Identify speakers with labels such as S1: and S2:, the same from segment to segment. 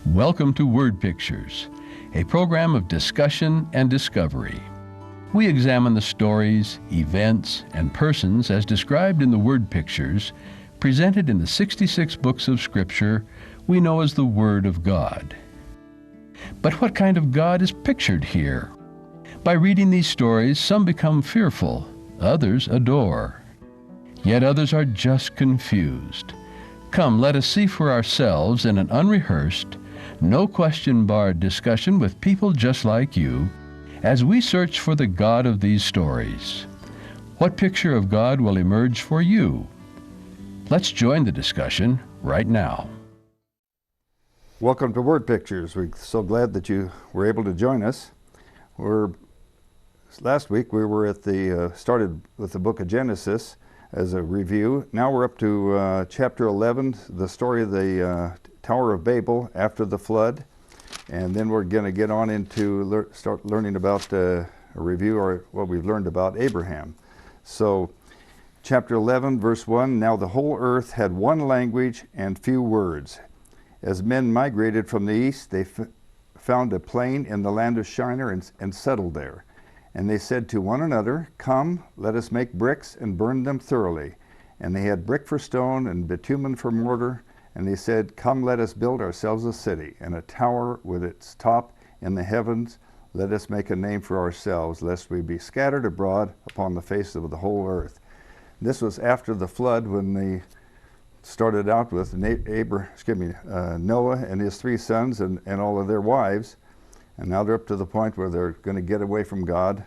S1: Welcome to Word Pictures, a program of discussion and discovery. We examine the stories, events, and persons as described in the Word Pictures, presented in the 66 books of Scripture we know as the Word of God. But what kind of God is pictured here? By reading these stories, some become fearful, others adore. Yet others are just confused. Come, let us see for ourselves in an unrehearsed, no-question-barred discussion with people just like you as we search for the God of these stories. What picture of God will emerge for you? Let's join the discussion right now.
S2: Welcome to Word Pictures. We're so glad that you were able to join us. Last week we were at started with the book of Genesis as a review. Now we're up to chapter 11, the story of the Tower of Babel after the flood. And then we're going to get on into start learning about a review or what we've learned about Abraham. So chapter 11, verse 1, now the whole earth had one language and few words. As men migrated from the east, they found a plain in the land of Shinar and settled there. And they said to one another, come, let us make bricks and burn them thoroughly. And they had brick for stone and bitumen for mortar. And they said, come, let us build ourselves a city and a tower with its top in the heavens. Let us make a name for ourselves, lest we be scattered abroad upon the face of the whole earth. This was after the flood, when they started out with Noah and his 3 sons and all of their wives. And now they're up to the point where they're going to get away from God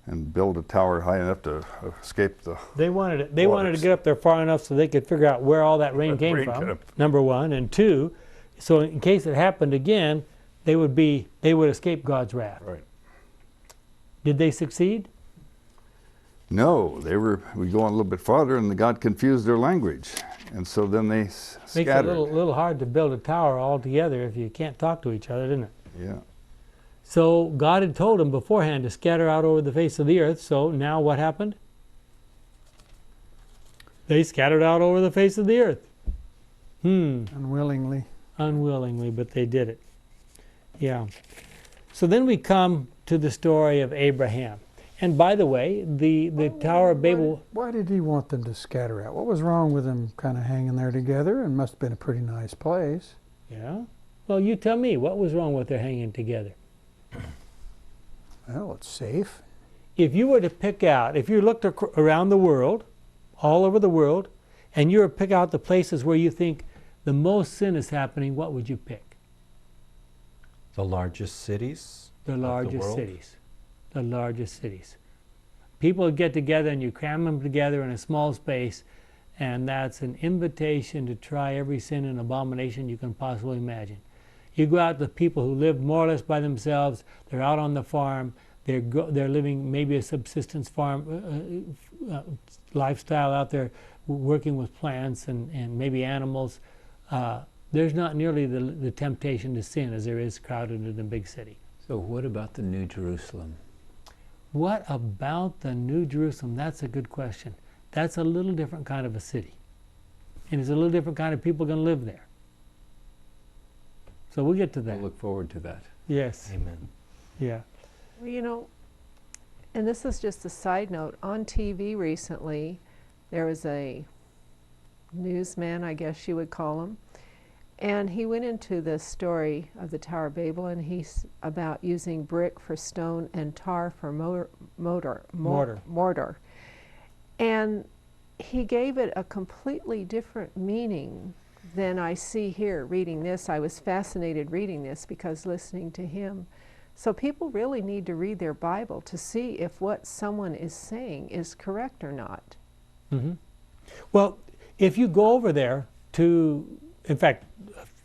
S2: and build a tower high enough to escape the
S3: They wanted to get up there far enough so they could figure out where all that rain came from, number one. And two, so in case it happened again, they would escape God's wrath.
S2: Right.
S3: Did they succeed?
S2: No, we go on a little bit farther, and God confused their language. And so then they scattered.
S3: Makes it a little hard to build a tower all together if you can't talk to each other, doesn't it?
S2: Yeah.
S3: So God had told them beforehand to scatter out over the face of the earth. So now what happened? They scattered out over the face of the earth.
S4: Unwillingly.
S3: Unwillingly, but they did it. Yeah. So then we come to the story of Abraham. And by the way, the Tower of Babel...
S4: Why did he want them to scatter out? What was wrong with them kind of hanging there together? It must have been a pretty nice place.
S3: Yeah. Well, you tell me, what was wrong with their hanging together?
S4: Well, it's safe.
S3: If you were to pick out, if you looked around the world, all over the world, and you were to pick out the places where you think the most sin is happening, what would you pick?
S5: The largest cities?
S3: The largest cities. The largest cities. People get together and you cram them together in a small space, and that's an invitation to try every sin and abomination you can possibly imagine. You go out to people who live more or less by themselves. They're out on the farm. They're living maybe a subsistence farm lifestyle out there, working with plants and maybe animals. There's not nearly the temptation to sin as there is crowded in the big city.
S5: So what about the New Jerusalem?
S3: What about the New Jerusalem? That's a good question. That's a little different kind of a city. And it's a little different kind of people going to live there. So we'll get to that.
S5: We'll look forward to that.
S3: Yes.
S5: Amen.
S3: Yeah.
S6: Well, you know, and this is just a side note, on TV recently, there was a newsman, I guess you would call him, and he went into the story of the Tower of Babel, and he's about using brick for stone and tar for mortar. And he gave it a completely different meaning than I see here reading this. I was fascinated reading this because listening to him. So people really need to read their Bible to see if what someone is saying is correct or not.
S3: Mm-hmm. Well, if you go over there to, in fact,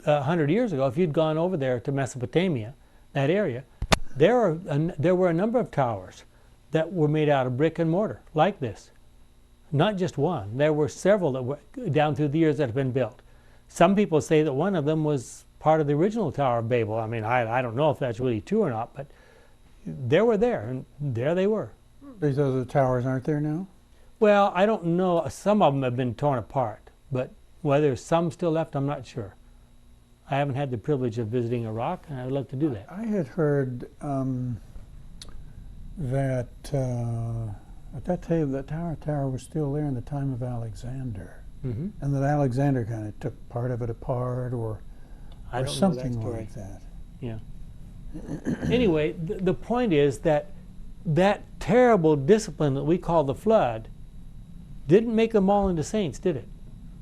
S3: 100 years ago, if you'd gone over there to Mesopotamia, that area, there were a number of towers that were made out of brick and mortar, like this. Not just one. There were several that were down through the years that have been built. Some people say that one of them was part of the original Tower of Babel. I mean, I don't know if that's really true or not, but they were there, and there they were.
S4: These other towers aren't there now?
S3: Well, I don't know. Some of them have been torn apart, but whether some still left, I'm not sure. I haven't had the privilege of visiting Iraq, and I would love to do that.
S4: I had heard that at that time the tower was still there in the time of Alexander,
S3: Mm-hmm.
S4: and that Alexander kind of took part of it apart, or
S3: I don't know
S4: something
S3: that story.
S4: like that.
S3: Yeah. Anyway, the point is that that terrible discipline that we call the flood didn't make them all into saints, did it?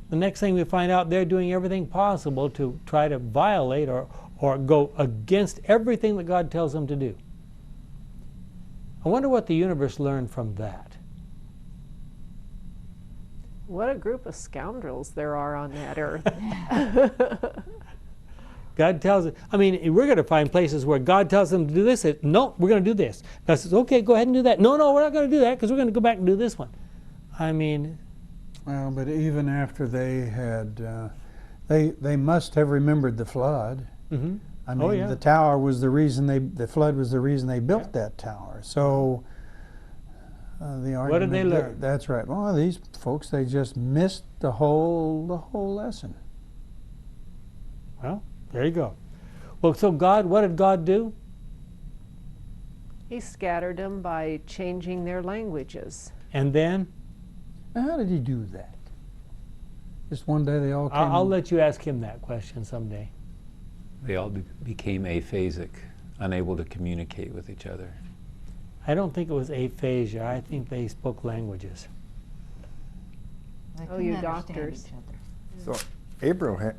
S3: The next thing we find out, they're doing everything possible to try to violate or go against everything that God tells them to do. I wonder what the universe learned from that.
S6: What a group of scoundrels there are on that earth.
S3: God tells it, I mean, we're going to find places where God tells them to do this. No, we're going to do this. God says, okay, go ahead and do that. No, we're not going to do that because we're going to go back and do this one. I mean...
S4: Well, but even after they had, they must have remembered the flood.
S3: Mm-hmm.
S4: I mean, the tower was the reason the flood was the reason they built that tower. So the argument.
S3: What did they learn?
S4: That's right. Well, these folks, they just missed the whole lesson.
S3: Well, there you go. Well, so God, what did God do?
S6: He scattered them by changing their languages.
S3: And then?
S4: Now, how did he do that? Just one day they all came.
S3: I'll let you ask him that question someday.
S5: They all became aphasic, unable to communicate with each other.
S3: I don't think it was aphasia. I think they spoke languages.
S7: They
S6: Oh,
S7: couldn't
S6: you
S7: understand
S6: doctors.
S7: each other.
S2: So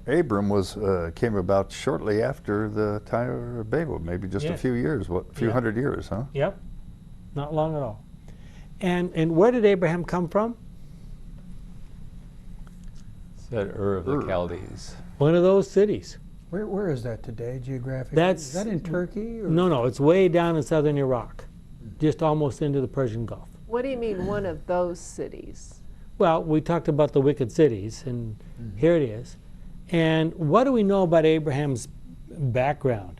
S2: Abram was came about shortly after the Tower of Babel, maybe just a
S3: Yes.
S2: few years, a few
S3: Yeah.
S2: hundred years, huh?
S3: Yep. Not long at all. And where did Abraham come from?
S5: Said of the
S2: Ur.
S5: Chaldees.
S3: One of those cities.
S4: Where is that today, geographically?
S3: That's-
S4: Is that in Turkey? Or?
S3: No, it's way down in southern Iraq, just almost into the Persian Gulf.
S6: What do you mean, one of those cities?
S3: Well, we talked about the wicked cities, and here it is. And what do we know about Abraham's background?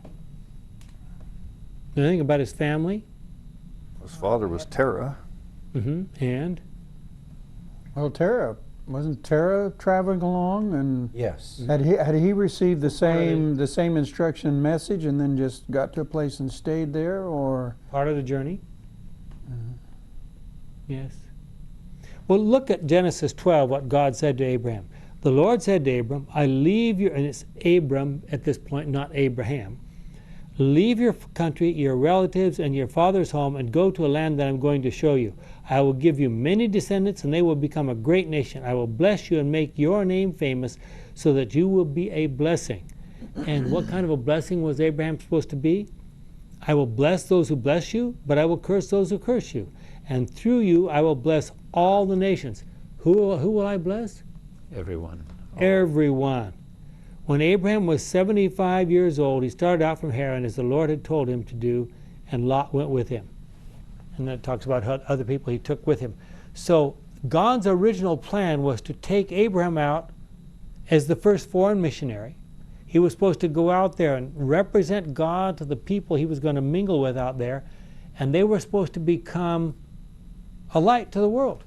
S3: Anything about his family?
S2: His father was Terah.
S3: And?
S4: Well, wasn't Terah traveling along, and
S5: Yes.
S4: had he received the same instruction message, and then just got to a place and stayed there, or?
S3: Part of the journey. Yes. Well, look at Genesis 12, what God said to Abraham. The Lord said to Abram, I leave your, and it's Abram at this point, not Abraham, leave your country, your relatives, and your father's home, and go to a land that I'm going to show you. I will give you many descendants, and they will become a great nation. I will bless you and make your name famous, so that you will be a blessing. And what kind of a blessing was Abraham supposed to be? I will bless those who bless you, but I will curse those who curse you. And through you I will bless all the nations. Who will I bless?
S5: Everyone.
S3: Everyone. When Abraham was 75 years old, he started out from Haran as the Lord had told him to do, and Lot went with him. And then it talks about other people he took with him. So God's original plan was to take Abraham out as the first foreign missionary. He was supposed to go out there and represent God to the people he was going to mingle with out there, and they were supposed to become a light to the world,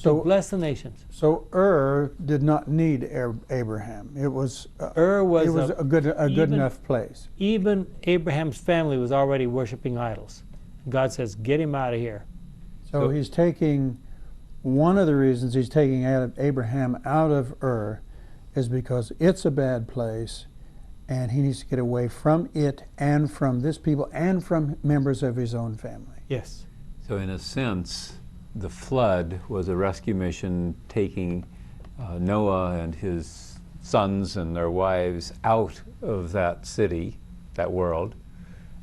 S3: to bless the nations.
S4: So did not need Abraham. It was
S3: was
S4: a good enough place.
S3: Even Abraham's family was already worshiping idols. God says, get him out of here.
S4: So he's taking, one of the reasons he's taking Abraham out of is because it's a bad place, and he needs to get away from it and from this people and from members of his own family.
S3: Yes.
S5: So in a sense, the flood was a rescue mission taking Noah and his sons and their wives out of that city, that world.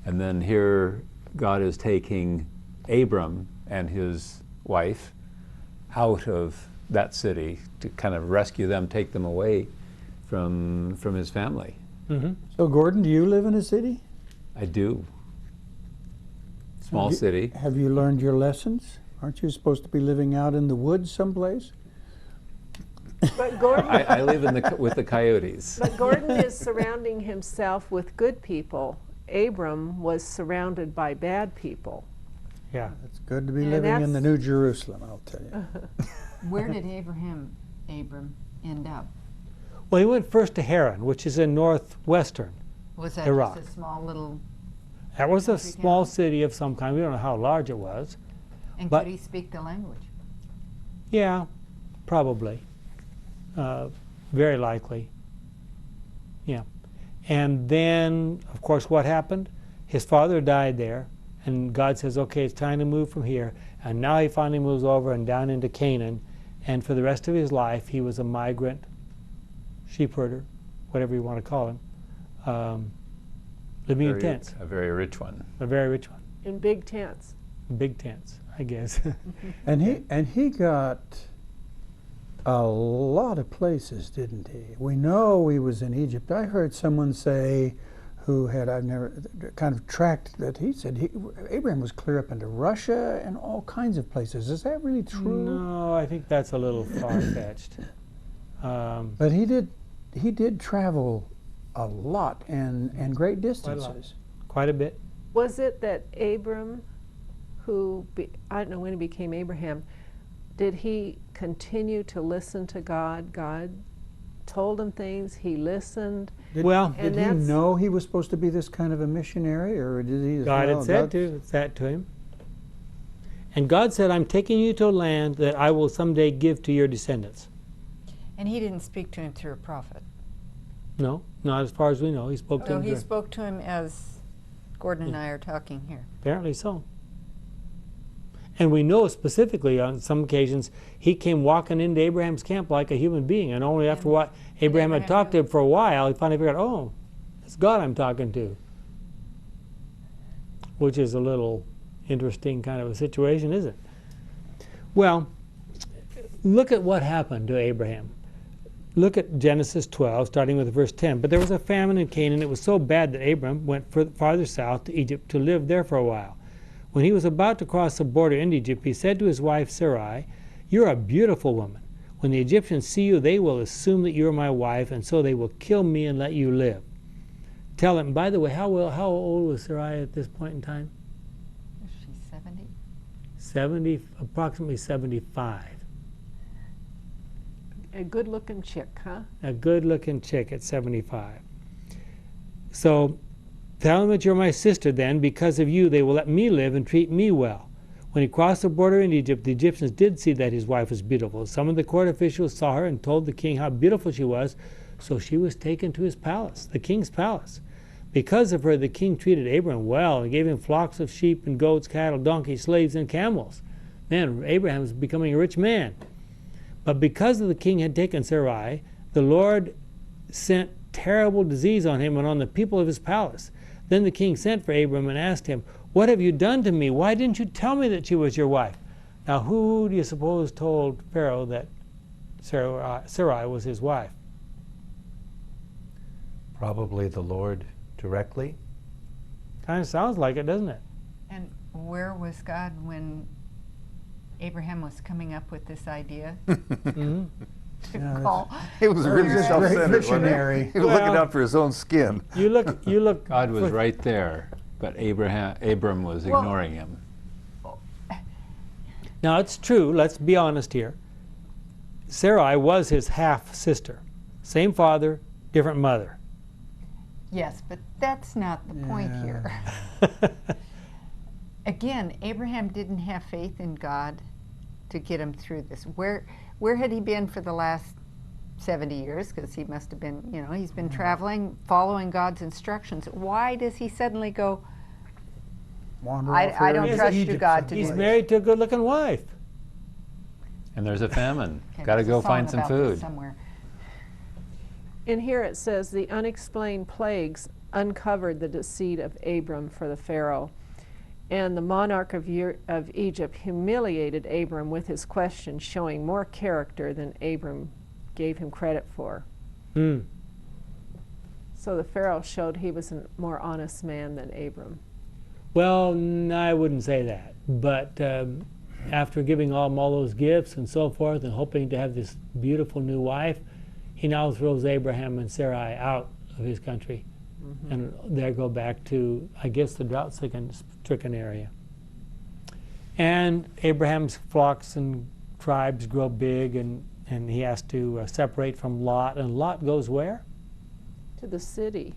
S5: And then here God is taking Abram and his wife out of that city to kind of rescue them, take them away from his family.
S3: Mm-hmm.
S4: So Gordon, do you live in a city?
S5: I do. Small city.
S4: Have you learned your lessons? Aren't you supposed to be living out in the woods someplace?
S6: But Gordon,
S5: I live with the coyotes.
S6: but Gordon is surrounding himself with good people. Abram was surrounded by bad people.
S3: Yeah.
S4: It's good to be
S6: And
S4: living in
S6: that's-
S4: the New Jerusalem, I'll tell you.
S7: Where did Abram end up?
S3: Well, he went first to Haran, which is in northwestern.
S7: Was that
S3: Iraq.
S7: just a small little,
S3: That was a
S7: Country
S3: small
S7: town?
S3: city of some kind. We don't know how large it was.
S7: and
S3: But-
S7: could he speak the language?
S3: Yeah, probably. Very likely. Yeah. And then, of course, what happened? His father died there, and God says, okay, it's time to move from here. And now he finally moves over and down into Canaan, and for the rest of his life, he was a migrant sheep herder, whatever you want to call him, living in tents,
S5: A very rich one.
S3: a very rich one.
S6: In big tents.
S3: Big tents, I guess.
S4: And he got a lot of places, didn't he? We know he was in Egypt. I heard someone say, I've never kind of tracked that, he said Abraham was clear up into Russia and all kinds of places. Is that really true?
S3: No, I think that's a little far-fetched.
S4: But he did travel a lot and great distances.
S3: Quite a bit.
S6: Was it that Abram, I don't know when he became Abraham, did he continue to listen to God? God told him things, he listened.
S4: Did,
S3: Well-
S4: did
S6: And
S4: he
S6: that's-
S4: know he was supposed to be this kind of a missionary, or did he?
S3: God had said that to him. And God said, I'm taking you to a land that I will someday give to your descendants.
S7: And he didn't speak to him through a prophet.
S3: No, not as far as we know. He spoke to
S7: So
S3: him.
S7: he
S3: through-
S7: spoke to him as Gordon and I are talking here.
S3: Apparently so. And we know specifically on some occasions he came walking into Abraham's camp like a human being, and only after what Abraham had
S7: Abraham
S3: talked to
S7: knew.
S3: him for a while, he finally figured out, oh, it's God I'm talking to. Which is a little interesting kind of a situation, isn't it? Well, look at what happened to Abraham. Look at Genesis 12, starting with verse 10. But there was a famine in Canaan. It was so bad that Abram went farther south to Egypt to live there for a while. When he was about to cross the border into Egypt, he said to his wife Sarai, "You're a beautiful woman. When the Egyptians see you, they will assume that you're my wife, and so they will kill me and let you live." Tell him, by the way, how old was Sarai at this point in time?
S7: Is she 70?
S3: 70, approximately 75.
S6: A good-looking chick, huh?
S3: A good-looking chick at 75. So tell him that you're my sister then. Because of you, they will let me live and treat me well. When he crossed the border in Egypt, the Egyptians did see that his wife was beautiful. Some of the court officials saw her and told the king how beautiful she was, so she was taken to his palace, the king's palace. Because of her, the king treated Abraham well and gave him flocks of sheep and goats, cattle, donkeys, slaves, and camels. Man, Abraham was becoming a rich man. But because the king had taken Sarai, the Lord sent terrible disease on him and on the people of his palace. Then the king sent for Abram and asked him, "What have you done to me? Why didn't you tell me that she was your wife?" Now, who do you suppose told Pharaoh that Sarai was his wife?
S8: Probably the Lord directly.
S3: Kind of sounds like it, doesn't it?
S7: And where was God when Abraham was coming up with this idea
S3: Mm-hmm.
S7: to
S4: Yeah,
S7: call?
S2: He was really
S4: He was a great
S2: self-centered, wasn't
S4: missionary.
S2: he? He was looking
S3: Well-
S2: out for his own skin.
S3: You look.
S5: God was
S3: for-
S5: right there, but Abram was
S7: Well-
S5: ignoring him.
S3: Now it's true. Let's be honest here. Sarai was his half sister, same father, different mother.
S7: Yes, but that's not the point here. Again, Abraham didn't have faith in God to get him through this. Where had he been for the last 70 years? Because he must have been, he's been traveling, following God's instructions. Why does he suddenly go,
S4: Wander
S7: I
S4: off here
S7: don't
S4: into
S7: trust you,
S4: Egypt
S7: God, to
S3: He's
S7: do
S4: someplace.
S3: married to a good-looking wife.
S5: And there's a famine.
S7: Okay,
S5: Got to
S7: there's a
S5: go
S7: song
S5: find some
S7: about this
S5: food.
S7: somewhere.
S6: In here it says, the unexplained plagues uncovered the deceit of Abram for the Pharaoh. And the monarch of Egypt humiliated Abram with his questions, showing more character than Abram gave him credit for.
S3: Hmm.
S6: So the Pharaoh showed he was a more honest man than Abram.
S3: Well, I wouldn't say that. But after giving all those gifts and so forth and hoping to have this beautiful new wife, he now throws Abraham and Sarai out of his country.
S6: Mm-hmm.
S3: And there go back to, I guess, the drought-stricken area. And Abraham's flocks and tribes grow big, and and he has to separate from Lot. And Lot goes where?
S6: To the city.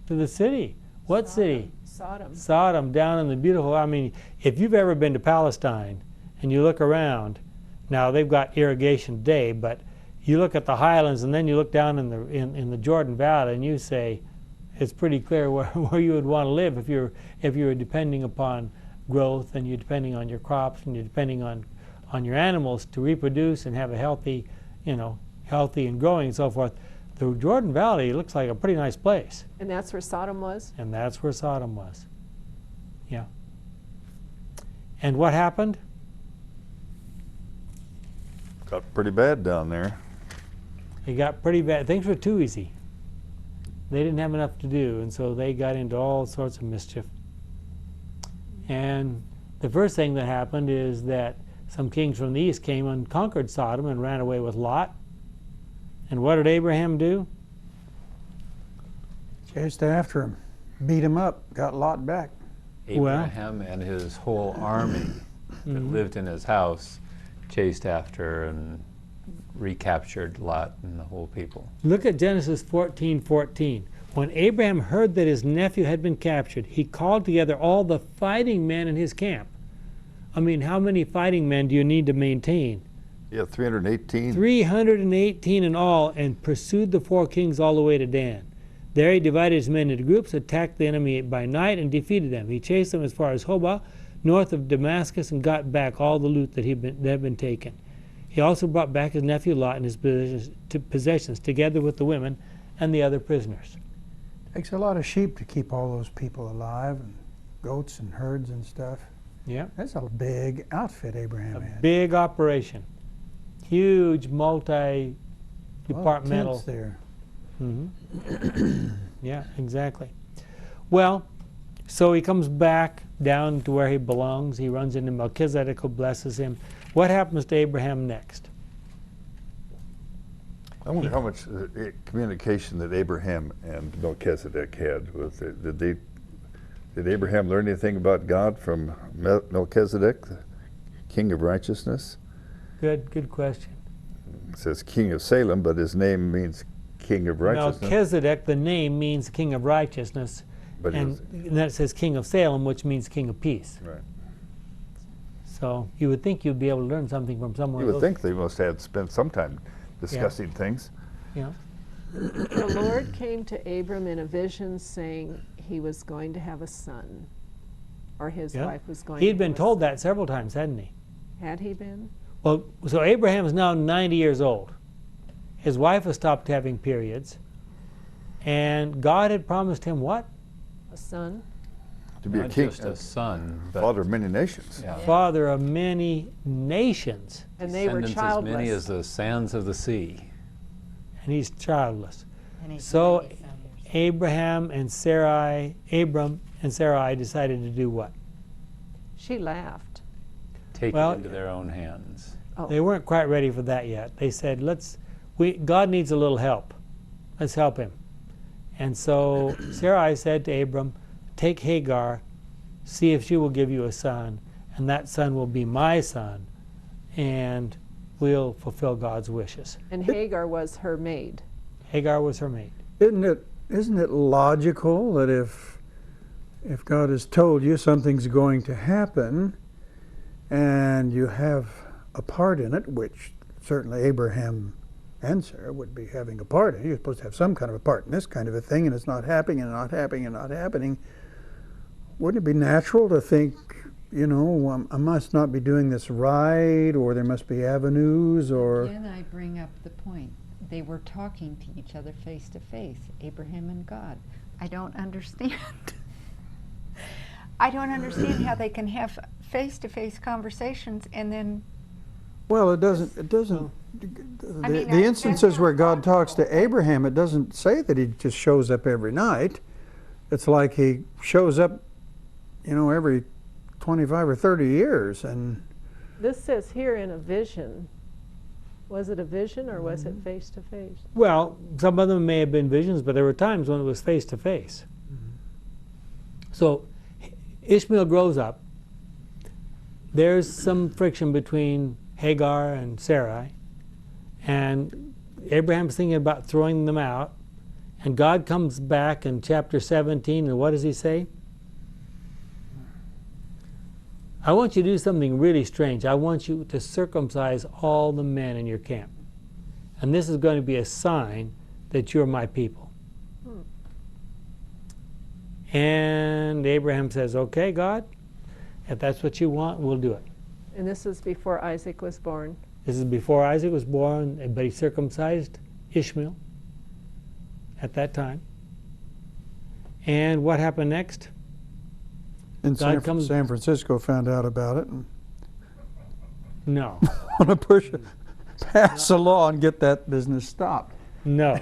S3: To the city. What city?
S6: Sodom.
S3: Sodom, down in the beautiful, I mean, if you've ever been to Palestine and you look around, now they've got irrigation today, but you look at the highlands and then you look down in the Jordan Valley and you say, it's pretty clear where you would want to live if you're depending upon growth, and you're depending on your crops, and you're depending on your animals to reproduce and have a healthy, healthy and growing and so forth. The Jordan Valley looks like a pretty nice place.
S6: And that's where Sodom was?
S3: And that's where Sodom was. Yeah. And what happened?
S2: Got pretty bad down there.
S3: It got pretty bad. Things were too easy. They didn't have enough to do, and so they got into all sorts of mischief. And the first thing that happened is that some kings from the east came and conquered Sodom and ran away with Lot. And what did Abraham do?
S4: Chased after him, beat him up, got Lot back.
S5: Abraham and his whole army that lived in his house chased after and recaptured Lot and the whole people.
S3: Look at Genesis 14:14. When Abraham heard that his nephew had been captured, he called together all the fighting men in his camp. I mean, how many fighting men do you need to maintain?
S2: Yeah, 318.
S3: 318 in all, and pursued the four kings all the way to Dan. There he divided his men into groups, attacked the enemy by night, and defeated them. He chased them as far as Hobah, north of Damascus, and got back all the loot that had been taken. He also brought back his nephew Lot and his possessions, together with the women and the other prisoners.
S4: Takes a lot of sheep to keep all those people alive, and goats and herds and stuff.
S3: Yeah.
S4: That's a big outfit Abraham had.
S3: Big operation. Huge multi-departmental.
S4: Tents there.
S3: Yeah, exactly. Well, so he comes back down to where he belongs. He runs into Melchizedek, who blesses him. What happens to Abraham next?
S2: I wonder how much communication that Abraham and Melchizedek had. Did Abraham learn anything about God from Melchizedek, the king of righteousness?
S3: Good question.
S2: It says king of Salem, but his name means king of righteousness.
S3: Melchizedek, the name means king of righteousness,
S2: But
S3: and then it says king of Salem, which means king of peace.
S2: right.
S3: So you would think you'd be able to learn something from someone.
S2: You would think they must have spent some time discussing things.
S3: Yeah.
S6: The Lord came to Abram in a vision saying he was going to have a son, or his
S3: Yeah.
S6: wife was going
S3: He'd
S6: to
S3: been
S6: have
S3: told that several times, hadn't he?
S6: Had he been?
S3: Well, so Abraham is now 90 years old. His wife has stopped having periods. And God had promised him what?
S6: A son?
S2: To be
S5: Not
S2: a king,
S5: just a son, but
S2: father of many nations.
S5: yeah.
S3: Father of many nations.
S6: And they were
S5: Descendants
S6: childless.
S5: as many as the sands of the sea.
S3: And he's childless.
S7: And he's
S3: So
S7: 90 some years.
S3: Abram and Sarai decided to do what?
S6: She laughed.
S5: Take
S3: Well-
S5: it into their own hands.
S6: Oh,
S3: They weren't quite ready for that yet. They said, God needs a little help. Let's help him. And so Sarai said to Abram, take Hagar, see if she will give you a son, and that son will be my son, and we'll fulfill God's wishes.
S6: and Hagar was her maid.
S3: Hagar was her maid.
S4: Isn't it logical that if God has told you something's going to happen, and you have a part in it, which certainly Abraham and Sarah would be having a part in it. You're supposed to have some kind of a part in this kind of a thing, and it's not happening and not happening and not happening. Wouldn't it be natural to think, I must not be doing this right, or there must be avenues, or...
S7: Again, I bring up the point. They were talking to each other face to face, Abraham and God. I don't understand. I don't understand how they can have face-to-face conversations and then...
S4: Well, it doesn't.
S7: I mean,
S4: The instances
S7: that's
S4: where
S7: not
S4: God talks to
S7: logical.
S4: Abraham, it doesn't say that he just shows up every night. It's like he shows up, every 25 or 30 years. And
S6: This says here in a vision. Was it a vision or was it face to face?
S3: Well, some of them may have been visions, but there were times when it was face to face. So Ishmael grows up. There's some friction between Hagar and Sarai, And Abraham's thinking about throwing them out. And God comes back in chapter 17, and what does he say? I want you to do something really strange. I want you to circumcise all the men in your camp. And this is going to be a sign that you're my people. And Abraham says, okay, God, if that's what you want, we'll do it.
S6: And this is before Isaac was born.
S3: This is before Isaac was born, but he circumcised Ishmael at that time. And what happened next?
S4: And
S3: God comes-
S4: San Francisco found out about it and
S3: No.
S4: want to pass a law and get that business stopped.
S3: No.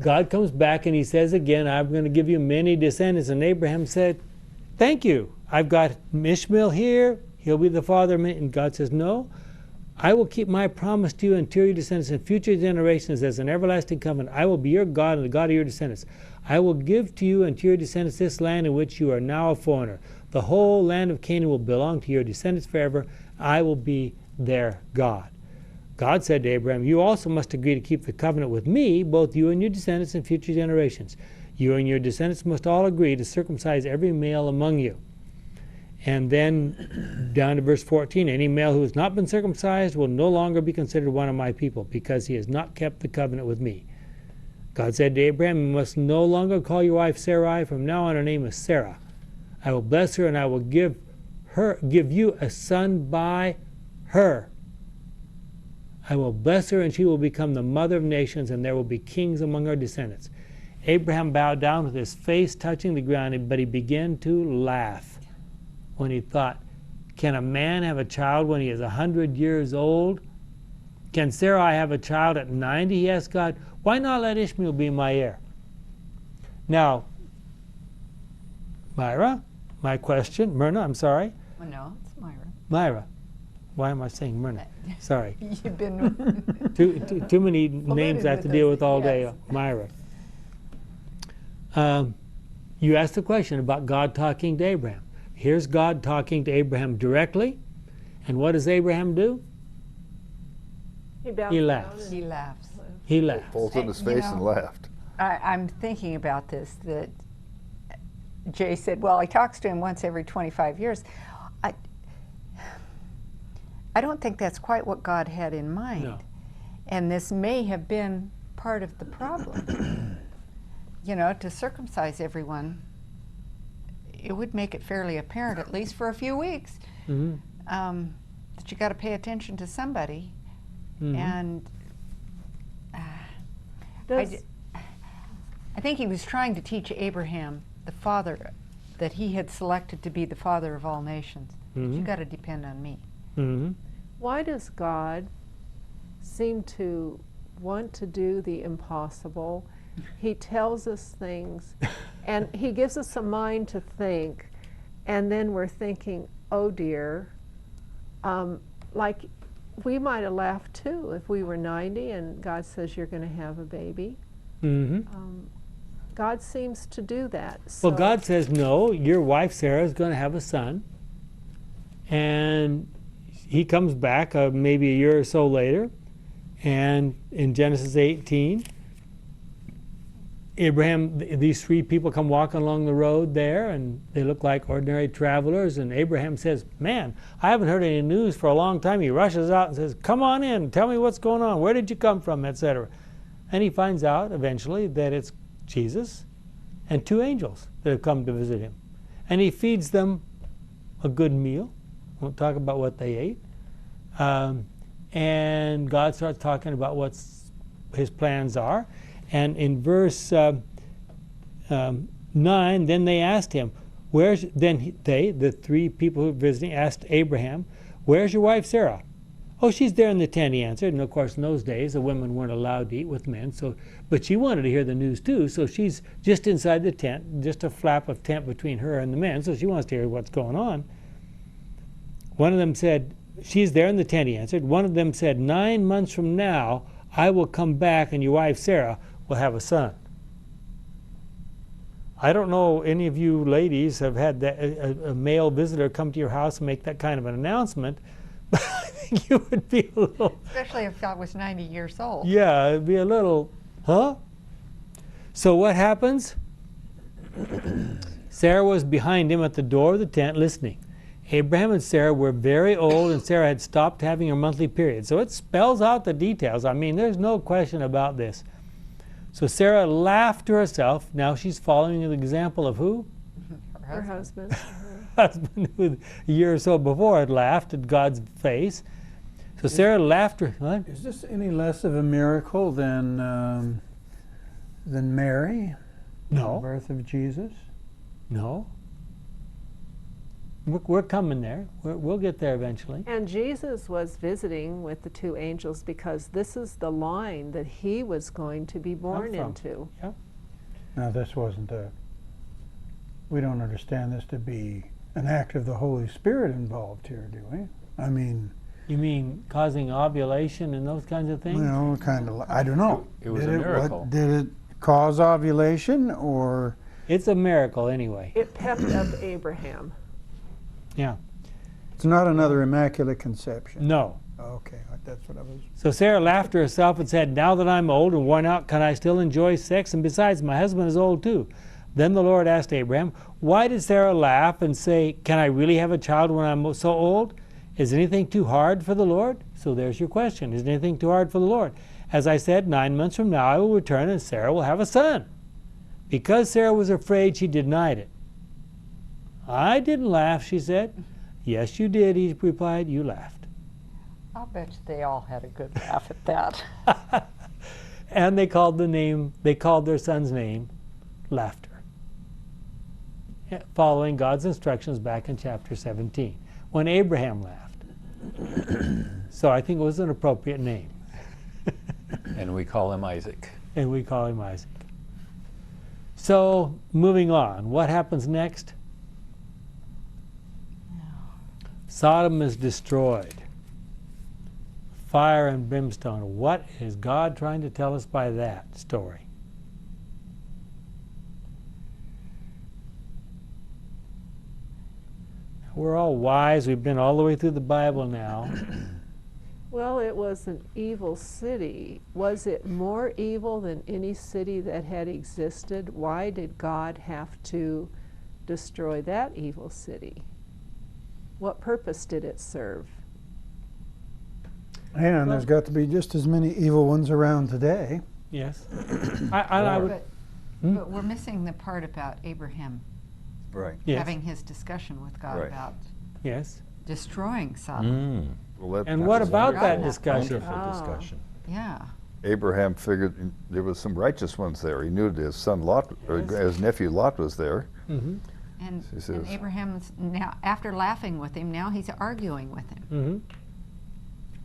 S3: God comes back and he says again, I'm going to give you many descendants. And Abraham said, thank you. I've got Ishmael here. He'll be the father of many. And God says, no, I will keep my promise to you and to your descendants in future generations as an everlasting covenant. I will be your God and the God of your descendants. I will give to you and to your descendants this land in which you are now a foreigner. The whole land of Canaan will belong to your descendants forever. I will be their God. God said to Abraham, you also must agree to keep the covenant with me, both you and your descendants in future generations. You and your descendants must all agree to circumcise every male among you. And then down to verse 14, any male who has not been circumcised will no longer be considered one of my people, because he has not kept the covenant with me. God said to Abraham, you must no longer call your wife Sarai. From now on her name is Sarah. I will bless her, and I will give you a son by her. I will bless her, and she will become the mother of nations, and there will be kings among her descendants. Abraham bowed down with his face touching the ground, but he began to laugh when he thought, can a man have a child when he is 100 years old? Can Sarai have a child at 90? He asked God, why not let Ishmael be my heir? Now, Myrna, I'm sorry.
S7: Well, no, it's Myra.
S3: Myra. Why am I saying Myrna? Sorry.
S7: You've been
S3: Too many names I have to deal with all day.
S7: Yes.
S3: Myra. You asked the question about God talking to Abraham. Here's God talking to Abraham directly. And what does Abraham do?
S6: He bows
S3: He
S6: down
S3: laughs.
S6: and-
S7: He laughs.
S3: He laughs.
S2: Falls on his
S7: You
S2: face
S7: know,
S2: and laughed.
S7: I'm thinking about this, that Jay said, well, he talks to him once every 25 years. I don't think that's quite what God had in mind.
S3: No.
S7: And this may have been part of the problem. You know, to circumcise everyone, it would make it fairly apparent, at least for a few weeks,
S3: Mm-hmm.
S7: that you got to pay attention to somebody.
S3: Mm-hmm.
S7: And
S6: Does-
S7: I think he was trying to teach Abraham, the father, that he had selected to be the father of all nations.
S3: Mhm.
S7: You got to depend on me.
S3: Mm-hmm.
S6: Why does God seem to want to do the impossible? He tells us things, and he gives us a mind to think, and then we're thinking, oh dear, like we might have laughed too if we were 90 and God says you're going to have a baby.
S3: Mm-hmm.
S6: God seems to do that.
S3: Well, God says, no, your wife Sarah is going to have a son. And he comes back maybe a year or so later. And in Genesis 18, Abraham, these three people come walking along the road there, and they look like ordinary travelers. And Abraham says, man, I haven't heard any news for a long time. He rushes out and says, come on in, tell me what's going on. Where did you come from, etc. And he finds out eventually that it's Jesus and two angels that have come to visit him. And he feeds them a good meal. Won't talk about what they ate. And God starts talking about what his plans are. And in verse 9, then they asked him, the three people who were visiting, asked Abraham, where's your wife Sarah? Oh, she's there in the tent, he answered. And of course, in those days, the women weren't allowed to eat with men. But she wanted to hear the news too, so she's just inside the tent, just a flap of tent between her and the men, so she wants to hear what's going on. One of them said, she's there in the tent, he answered. One of them said, 9 months from now, I will come back and your wife Sarah will have a son. I don't know any of you ladies have had a male visitor come to your house and make that kind of an announcement, but I think you would be a little,
S7: Especially if I was 90 years old.
S3: yeah, it'd be a little, huh? So what happens? Sarah was behind him at the door of the tent listening. Abraham and Sarah were very old, and Sarah had stopped having her monthly period. So it spells out the details. I mean, there's no question about this. So Sarah laughed to herself. Now she's following the example of who?
S6: Her husband.
S3: Husband who a year or so before had laughed at God's face. So Sarah laughed. What?
S4: Is this any less of a miracle than Mary? The
S3: No,
S4: birth of Jesus?
S3: no. We're coming there. We'll get there eventually.
S6: And Jesus was visiting with the two angels because this is the line that he was going to be born
S3: from.
S6: into.
S3: Yeah.
S4: Now, this wasn't we don't understand this to be an act of the Holy Spirit involved here, do we? I mean,
S3: You mean causing ovulation and those kinds of things?
S4: well, kind of, I don't know.
S5: It was a miracle.
S4: Did it cause ovulation or?
S3: It's a miracle anyway.
S6: It pepped up Abraham.
S3: Yeah.
S4: It's not another immaculate conception.
S3: No.
S4: Okay, that's what I was.
S3: So Sarah laughed to herself and said, now that I'm old and worn out, can I still enjoy sex? And besides, my husband is old too. Then the Lord asked Abraham, why did Sarah laugh and say, can I really have a child when I'm so old? Is anything too hard for the Lord? So there's your question. Is anything too hard for the Lord? As I said, 9 months from now I will return and Sarah will have a son. Because Sarah was afraid, she denied it. I didn't laugh, she said. Yes, you did, he replied. You laughed.
S7: I'll bet you they all had a good laugh at that.
S3: And they called their son's name Laughter, following God's instructions back in chapter 17, when Abraham laughed. So I think it was an appropriate name.
S5: And we call him Isaac.
S3: And we call him Isaac. So, moving on, what happens next? Sodom is destroyed. Fire and brimstone. What is God trying to tell us by that story? We're all wise. We've been all the way through the Bible now.
S6: Well, it was an evil city. Was it more evil than any city that had existed? Why did God have to destroy that evil city? What purpose did it serve?
S4: And there's got to be just as many evil ones around today.
S3: Yes. I would.
S7: But we're missing the part about Abraham
S2: Right.
S3: Yes.
S7: having his discussion with God
S2: Right.
S7: about
S3: Yes.
S7: destroying Sodom.
S2: Well,
S3: And what about that
S7: wonderful.
S3: discussion?
S6: Oh.
S8: discussion.
S7: Yeah.
S2: Abraham figured there was some righteous ones there. He knew that his son Lot, or his nephew Lot, was there.
S3: Mm-hmm.
S7: And,
S2: She says-
S7: and Abraham's now, after laughing with him, now he's arguing with him.
S3: Mm-hmm.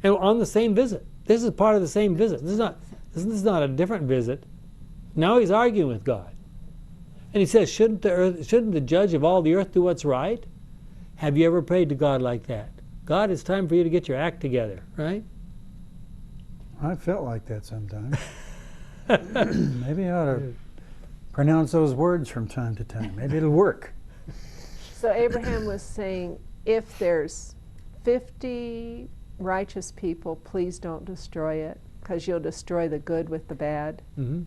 S3: And on the same visit. This is part of the same visit. This is not a different visit. Now he's arguing with God. And he says, shouldn't the judge of all the earth do what's right? Have you ever prayed to God like that? God, it's time for you to get your act together, right?
S4: I felt like that sometimes. Maybe I ought to pronounce those words from time to time. Maybe it'll work.
S6: So Abraham was saying, if there's 50 righteous people, please don't destroy it, because you'll destroy the good with the bad.
S3: Mm-hmm.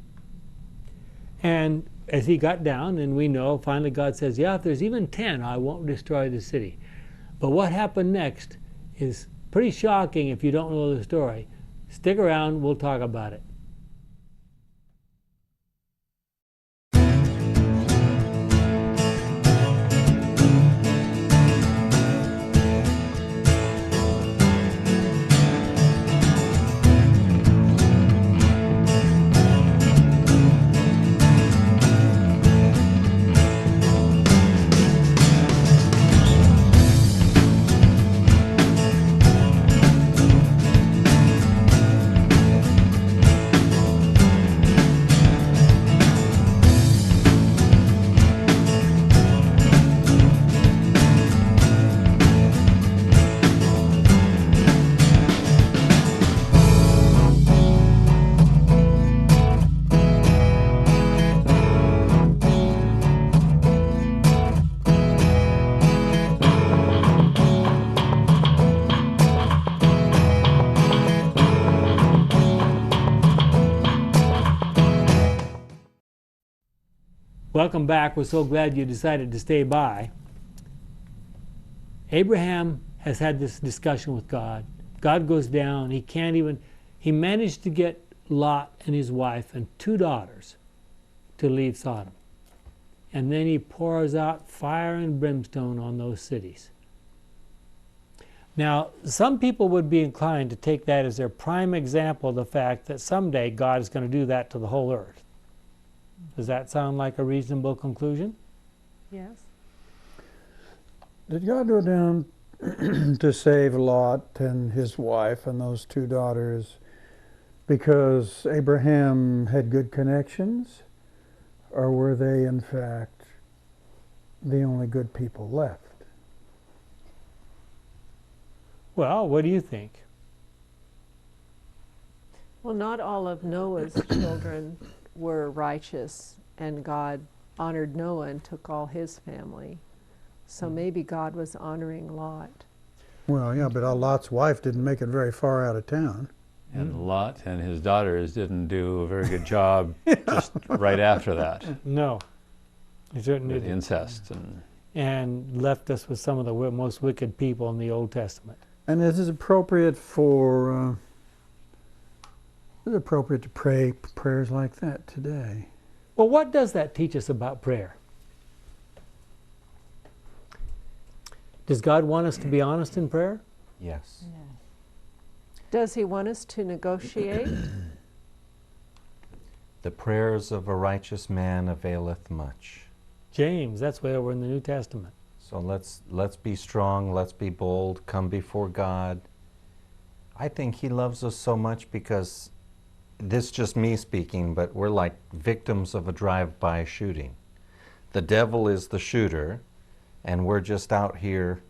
S3: And as he got down, and we know, finally God says, yeah, if there's even 10, I won't destroy the city. But what happened next is pretty shocking if you don't know the story. Stick around, we'll talk about it. welcome back. We're so glad you decided to stay by. Abraham has had this discussion with God. God goes down. He managed to get Lot and his wife and 2 daughters to leave Sodom. And then he pours out fire and brimstone on those cities. Now, some people would be inclined to take that as their prime example of the fact that someday God is going to do that to the whole earth. Does that sound like a reasonable conclusion?
S6: Yes.
S4: Did God go down to save Lot and his wife and those 2 daughters because Abraham had good connections? Or were they, in fact, the only good people left?
S3: Well, what do you think?
S6: Well, not all of Noah's children were righteous, and God honored Noah and took all his family. So maybe God was honoring Lot.
S4: Well, yeah, but Lot's wife didn't make it very far out of town.
S5: And Lot and his daughters didn't do a very good job just right after that.
S3: No. He certainly
S5: With
S3: didn't.
S5: incest
S3: And left us with some of the most wicked people in the Old Testament.
S4: And it is appropriate to pray prayers like that today.
S3: Well, what does that teach us about prayer? Does God want us to be honest in prayer?
S8: Yes.
S6: Does he want us to negotiate?
S8: The prayers of a righteous man availeth much.
S3: James, that's way over in the New Testament.
S8: So let's be strong, let's be bold, come before God. I think he loves us so much because, this is just me speaking, but we're like victims of a drive-by shooting. The devil is the shooter, and we're just out here.